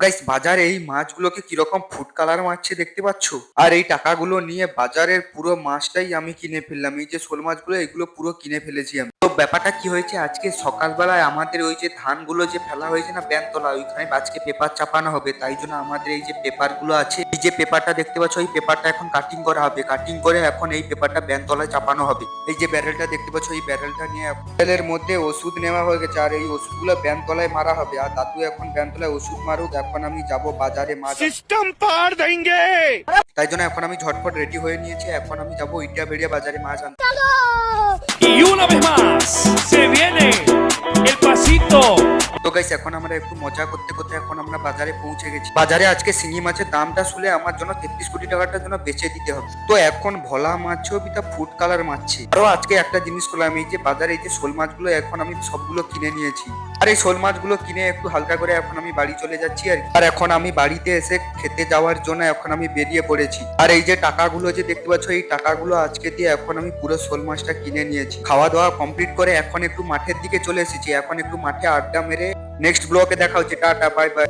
Guys বাজারে এই মাছগুলোকে কিরকম ফুড কালার মারছে দেখতে পাচ্ছ। আর এই টাকাগুলো নিয়ে বাজারের পুরো মাছটাই আমি কিনে ফেললাম। এই যে শোল মাছগুলো এগুলো পুরো কিনে ফেলেছি আমি। তো ব্যাপারটা কি হয়েছে, আজকে সকালবেলায় আমাদের ওই যে ধানগুলো যে ফেলা হয়েছে না ব্যানতলা, ওইখানে আজকে পেপার চাপানো হবে। তাই জন্য আমাদের এই যে পেপার গুলো আছে, এই যে পেপারটা দেখতে পাচ্ছ, এই পেপারটা এখন কাটিং করা হবে। কাটিং করে এখন এই পেপারটা ব্যানতলায় চাপানো হবে। এই যে ব্যারেলটা দেখতে পাচ্ছ, এই ব্যারেলটা নিয়ে ব্যারেলের মধ্যে ওষুধ নেওয়া হয়ে গেছে। আর এই ওষুধগুলো ব্যানতলায় মারা হবে। আর দাদু এখন ব্যানতলায় ওষুধ মারুক, এখন আমি যাব বাজারে মাছ सिस्टम पार देंगे। তাই জন্য এখন আমি ঝটপট রেডি হয়ে নিয়েছি। এখন আমি যাবো ইন্ডিয়া বেরিয়ে বাজারে মাছ আনতে। Y una vez más se viene el pasito. তো গাইস এখন আমরা একটু মজা করতে করতে এখন আমরা বাজারে পৌঁছে গেছি। বাজারে আজকে শিঙি মাছের দামটা শুনে আমার জন্য 33 কোটি টাকাটার জন্য বেচে দিতে হবে। তো এখন ভোলা মাছও বিটা ফুড কালার মারছে। আরো আজকে একটা জিনিস করলাম, এই যে বাজারে এই যে শোল মাছগুলো এখন আমি সবগুলো কিনে নিয়েছি। আর এই শোল মাছগুলো কিনে একটু হালকা করে এখন আমি বাড়ি চলে যাচ্ছি। আর এখন আমি বাড়িতে এসে খেতে যাওয়ার জন্য এখন আমি বেরিয়ে পড়েছি। আর এই যে টাকাগুলো যে দেখতে পাচ্ছ, এই টাকাগুলো আজকে দিয়ে এখন আমি পুরো শোল মাছটা কিনে নিয়েছি। খাওয়া দাওয়া কমপ্লিট করে এখন একটু মাঠের দিকে চলে এসেছি। এখন একটু মাঠে আড্ডা মেরে নেক্সট ব্লকে দেখা হচ্ছে। Tata, bye bye.